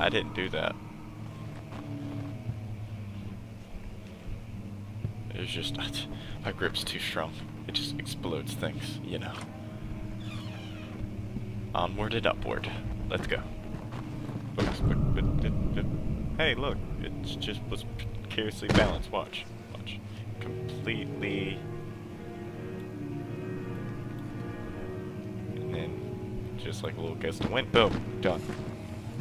I didn't do that. It's just, my grip's too strong. It just explodes things, you know. Onward and upward. Let's go. Hey, look. It just was precariously balanced. Watch. Watch. Completely. And then, just like a little gust of wind. Boom. Done.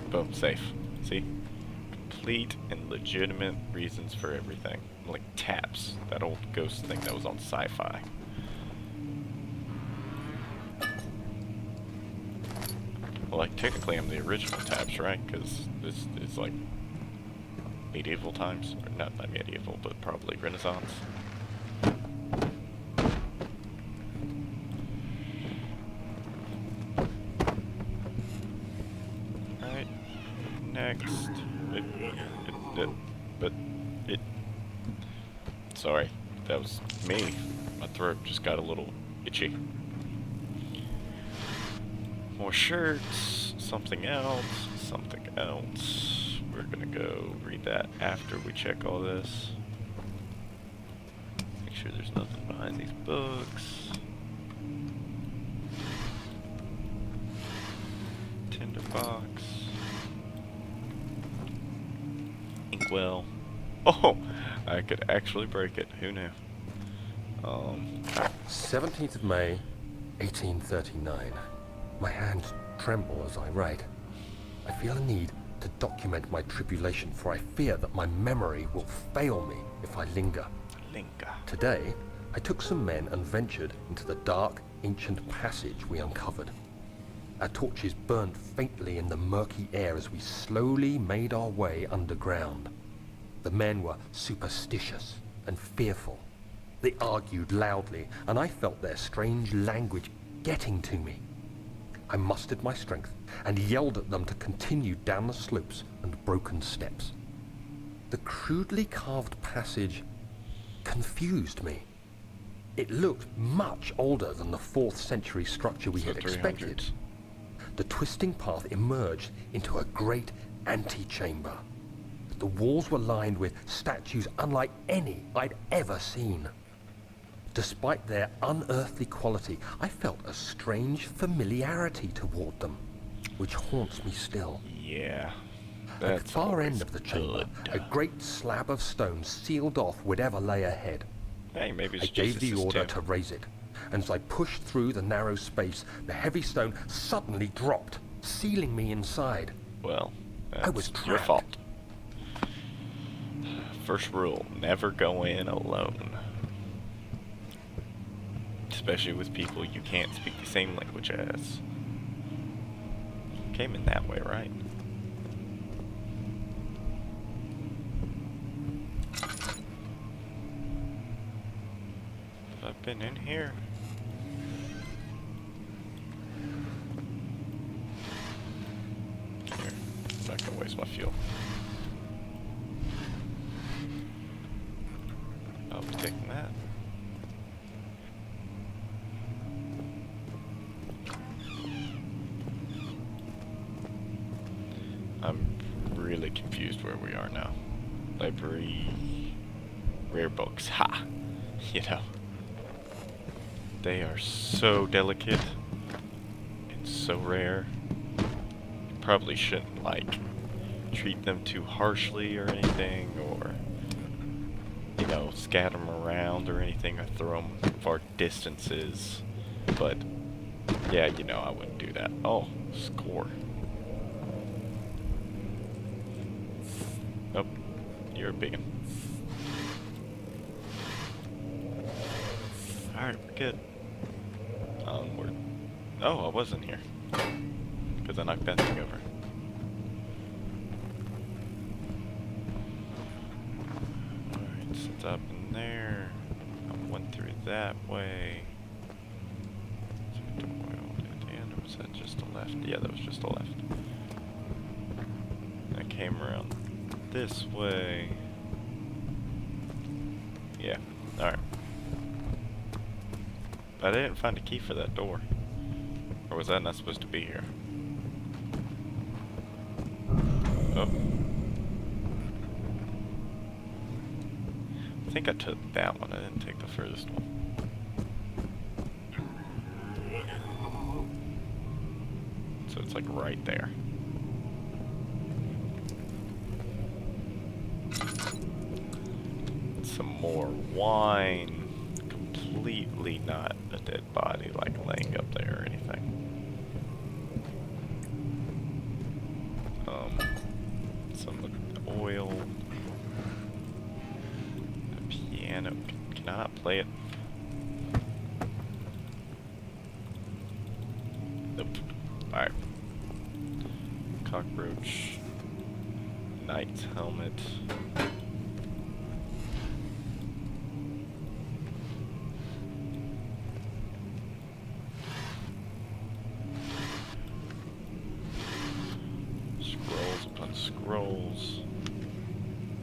Boom. Safe. See? Complete and legitimate reasons for everything. Like taps. That old ghost thing that was on sci-fi. Well, like, technically I'm the original taps, right? Because this is like medieval times. Or not medieval, but probably Renaissance. Alright. Next. Sorry, that was me. My throat just got a little itchy. More shirts, something else. We're gonna go read that after we check all this. Make sure there's nothing behind these books. Tinderbox. Inkwell. Oh! I could actually break it. Who knew? 17th of May, 1839. My hands tremble as I write. I feel a need to document my tribulation, for I fear that my memory will fail me if I linger. Today, I took some men and ventured into the dark, ancient passage we uncovered. Our torches burned faintly in the murky air as we slowly made our way underground. The men were superstitious and fearful. They argued loudly, and I felt their strange language getting to me. I mustered my strength and yelled at them to continue down the slopes and broken steps. The crudely carved passage confused me. It looked much older than the 4th century structure we had expected. The twisting path emerged into a great antechamber. The walls were lined with statues unlike any I'd ever seen. Despite their unearthly quality, I felt a strange familiarity toward them, which haunts me still. Yeah. At the far end of the chamber, a great slab of stone sealed off whatever lay ahead. Hey, maybe it's I gave the order to raise it, and as I pushed through the narrow space, the heavy stone suddenly dropped, sealing me inside. Well, I was that's your trapped. fault. First rule, never go in alone. Especially with people you can't speak the same language as. Came in that way, right? Have I been in here? Here, I'm not gonna waste my fuel. I'll be taking that. I'm really confused where we are now. Library, rare books, ha! You know, they are so delicate and so rare. You probably shouldn't, like, treat them too harshly or anything, or, you know, scatter them around or anything, or throw them far distances. But, yeah, you know, I wouldn't do that. Oh, score. Oh, you're a big one. Alright, we're good. Onward. Oh, I wasn't here. Because I knocked that thing over. Alright, so it's up in there. I went through that way. Is there a door at the end, or was that just a left? Yeah, that was just a left. I came around this way. Yeah, alright. But I didn't find a key for that door. Or was that not supposed to be here? Oh. I think I took that one. I didn't take the furthest one. So it's like right there. Some more wine. Completely not a dead body like laying up there or anything. Some oil. A piano. Can I not play it? Nope. Alright. Cockroach. Knight's helmet. Scrolls upon scrolls.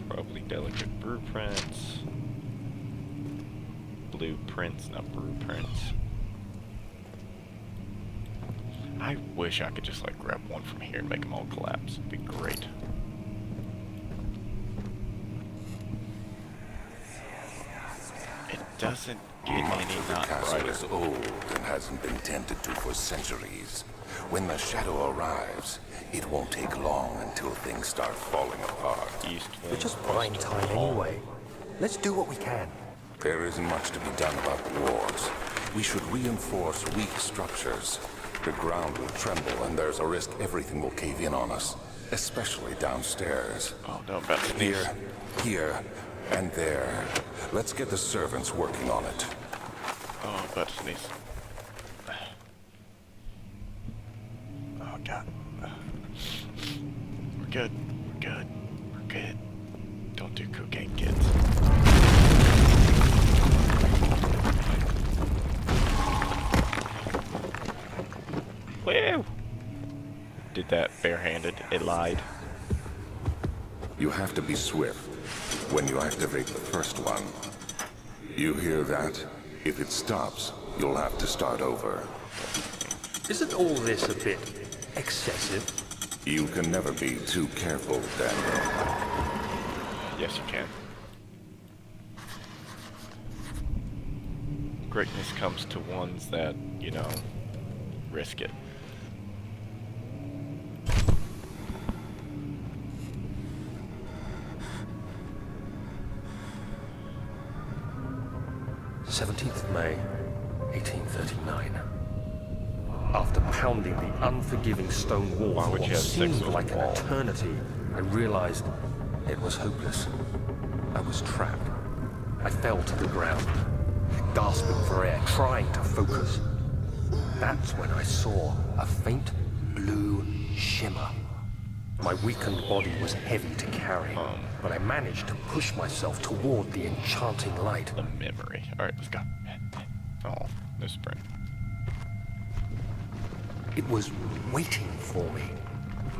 Probably delicate blueprints. Blueprints, not blueprints. I wish I could just like grab one from here and make them all collapse. It'd be great. It doesn't get any not The castle brighter. is old and hasn't been tended to for centuries. When the shadow arrives, it won't take long until things start falling apart. East We're wing, just buying west time wall. anyway. Let's do what we can. There isn't much to be done about the walls. We should reinforce weak structures. The ground will tremble and there's a risk everything will cave in on us, especially downstairs. Oh no, about to sneeze. Here, and there. Let's get the servants working on it. Oh, about to sneeze. Oh god. We're good. We're good. We're good. Don't do cocaine, kids. Woo! Did that barehanded. It lied. You have to be swift when you activate the first one. You hear that? If it stops, you'll have to start over. Isn't all this a bit excessive? You can never be too careful, Daniel. Yes, you can. Greatness comes to ones that, you know, risk it. May 1839. After pounding the unforgiving stone wall Why for would you what have sex seemed with a like an wall? eternity, I realized it was hopeless. I was trapped. I fell to the ground, gasping for air, trying to focus. That's when I saw a faint blue shimmer. My weakened body was heavy to carry, but I managed to push myself toward the enchanting light. The memory. Alright, let's go. Oh, no sprint. It was waiting for me.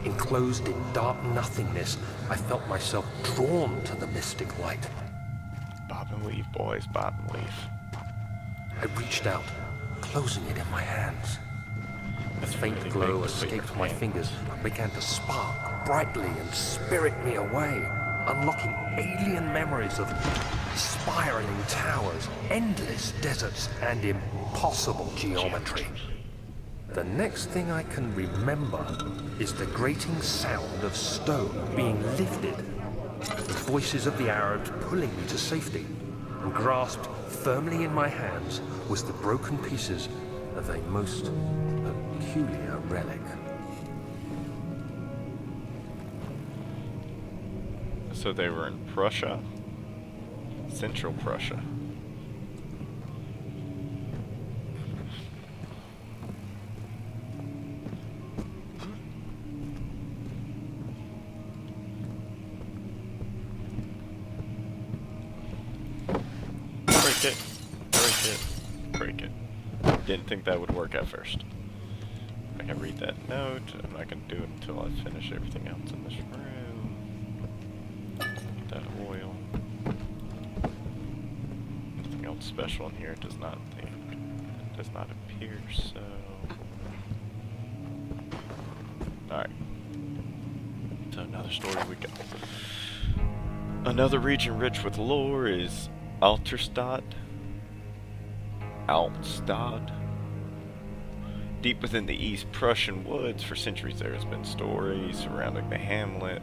Enclosed in dark nothingness, I felt myself drawn to the mystic light. Bob and weave, boys. Bob and weave. I reached out, closing it in my hands. A That's faint really glow big to put your escaped my hand. fingers and began to spark brightly and spirit me away, unlocking alien memories of spiraling towers, endless deserts, and impossible geometry. The next thing I can remember is the grating sound of stone being lifted, the voices of the Arabs pulling me to safety, and grasped firmly in my hands was the broken pieces of a most peculiar relic. So they were in Prussia? Central Prussia. Break it. Break it. Break it. Didn't think that would work at first. I can read that note. I'm not going to do it until I finish everything else in this room. That oil. Nothing else special in here. It does not think. It does not appear so. Alright. to another story we go. Another region rich with lore is Alterstadt. Altstadt. Deep within the East Prussian woods, for centuries there has been stories surrounding the hamlet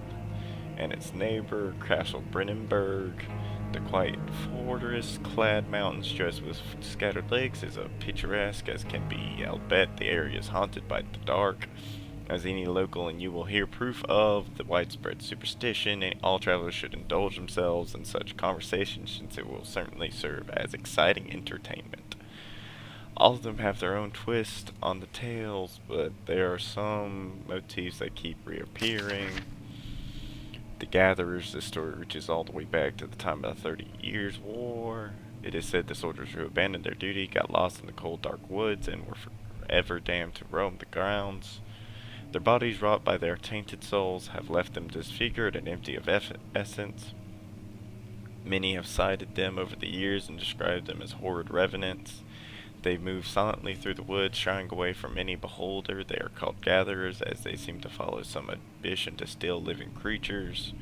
and its neighbor, Castle Brennenburg. The quiet forest-clad mountains stretched with scattered lakes is as picturesque as can be. I'll bet the area is haunted by the dark, as any local, and you will hear proof of the widespread superstition, and all travelers should indulge themselves in such conversations since it will certainly serve as exciting entertainment. All of them have their own twist on the tales, but there are some motifs that keep reappearing. The Gatherers, this story reaches all the way back to the time of the 30 Years' War. It is said the soldiers who abandoned their duty got lost in the cold dark woods and were forever damned to roam the grounds. Their bodies, wrought by their tainted souls, have left them disfigured and empty of essence. Many have cited them over the years and described them as horrid revenants. They move silently through the woods, shying away from any beholder. They are called gatherers, as they seem to follow some ambition to steal living creatures.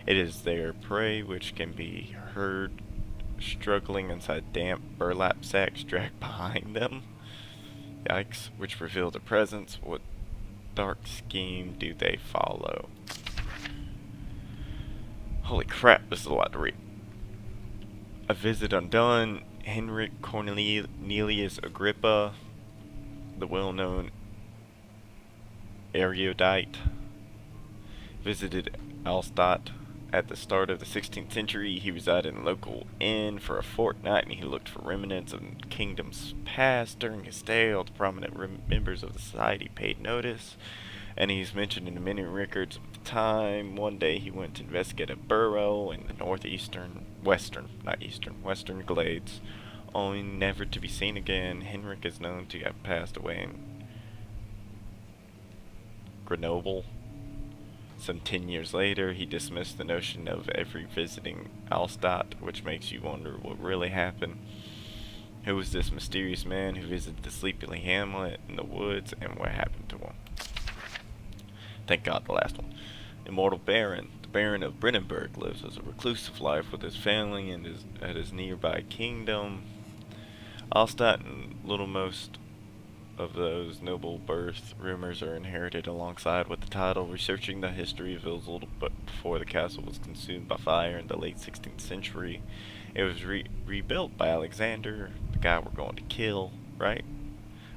It is their prey which can be heard struggling inside damp burlap sacks dragged behind them. Yikes, which reveal their presence. What dark scheme do they follow? Holy crap, this is a lot to read. A visit undone. Henrik Cornelius Agrippa, the well-known erudite, visited Alstadt at the start of the 16th century. He resided in a local inn for a fortnight, and he looked for remnants of kingdoms past. During his stay, all the prominent members of the society paid notice, and he's mentioned in many records of the time. One day he went to investigate a burrow in the western glades, only never to be seen again. Henrik is known to have passed away in Grenoble. Some 10 years later, he dismissed the notion of every visiting Alstadt, which makes you wonder what really happened. Who was this mysterious man who visited the sleepy hamlet in the woods, and what happened to him? Thank God, the last one. Immortal Baron. The Baron of Brennenburg lives as a reclusive life with his family and at his nearby kingdom. Alstadt and little most of those noble birth rumors are inherited alongside with the title. Researching the history reveals little but before the castle was consumed by fire in the late 16th century. It was rebuilt by Alexander, the guy we're going to kill, right?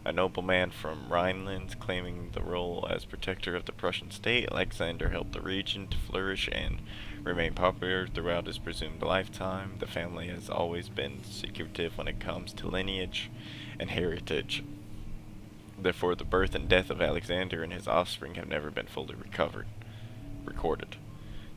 A nobleman from Rhineland claiming the role as protector of the Prussian state. Alexander helped the region to flourish and remain popular throughout his presumed lifetime. The family has always been secretive when it comes to lineage and heritage. Therefore, the birth and death of Alexander and his offspring have never been fully recorded.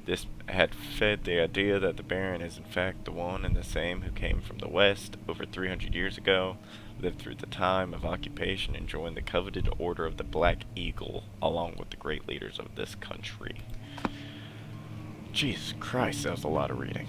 This had fed the idea that the Baron is in fact the one and the same who came from the west over 300 years ago, lived through the time of occupation, and joined the coveted Order of the Black Eagle, along with the great leaders of this country. Jesus Christ, that was a lot of reading.